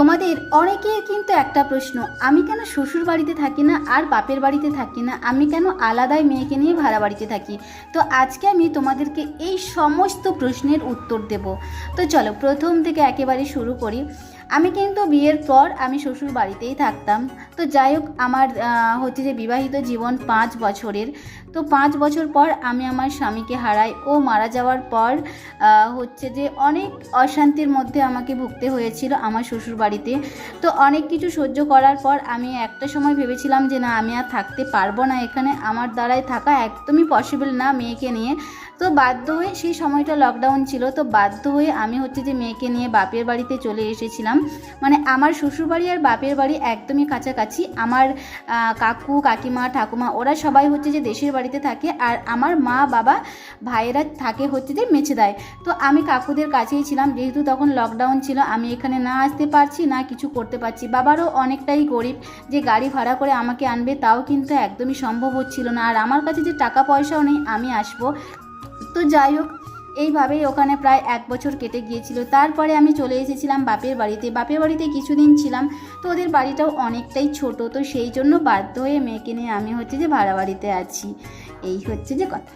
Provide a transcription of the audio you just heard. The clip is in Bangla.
তোমাদের অনেকের কিন্তু একটা প্রশ্ন, আমি কেন শ্বশুর বাড়িতে থাকি না আর বাপের বাড়িতে থাকি না, আমি কেন আলাদাই মেয়েকে নিয়ে ভাড়া বাড়িতে থাকি। তো আজকে আমি তোমাদেরকে এই সমস্ত প্রশ্নের উত্তর দেব। তো চলো প্রথম থেকে একেবারে শুরু করি। আমি কিন্তু বিয়ের পর আমি শ্বশুর বাড়িতেই থাকতাম। তো যাই হোক, আমার হচ্ছে যে বিবাহিত জীবন 5 বছরের। তো 5 বছর পর আমি আমার স্বামীকে হারাই। ও মারা যাওয়ার পর হচ্ছে যে অনেক অশান্তির মধ্যে আমাকে ভুগতে হয়েছিল আমার শ্বশুর বাড়িতে। তো অনেক কিছু সহ্য করার পর আমি একটা সময় ভেবেছিলাম যে না, আমি আর থাকতে পারবো না এখানে, আমার দ্বারাই থাকা একদমই পসিবল না মেয়েকে নিয়ে। তো বাধ্য হয়ে, সেই সময়টা লকডাউন ছিল, তো বাধ্য হয়ে আমি হচ্ছে যে মেয়েকে নিয়ে বাপের বাড়িতে চলে এসেছিলাম। মানে আমার শ্বশুরবাড়ি আর বাপের বাড়ি একদমই কাছাকাছি। আমার কাকু কাকিমা ঠাকুমা ওরা সবাই হচ্ছে যে দেশের বাড়িতে থাকে, আর আমার মা বাবা ভাইয়েরা থাকে হচ্ছে যে মেছেদায়। তো আমি কাকুদের কাছেই ছিলাম, যেহেতু তখন লকডাউন ছিল, আমি এখানে না আসতে পারছি না কিছু করতে পারছি। বাবারও অনেকটাই গরিব, যে গাড়ি ভাড়া করে আমাকে আনবে তাও কিন্তু একদমই সম্ভব হচ্ছিল না, আর আমার কাছে যে টাকা পয়সাও নেই আমি আসবো। তো যাই হোক, এইভাবেই ওখানে প্রায় 1 বছর কেটে গিয়েছিল। তারপরে আমি চলে এসেছিলাম বাপের বাড়িতে। বাপের বাড়িতে কিছুদিন ছিলাম, তো ওদের বাড়িটাও অনেকটাই ছোট, তো সেই জন্য বাধ্য হয়ে মেয়েকে নিয়ে আমি হচ্ছে যে ভাড়া বাড়িতে আছি। এই হচ্ছে যে কথা।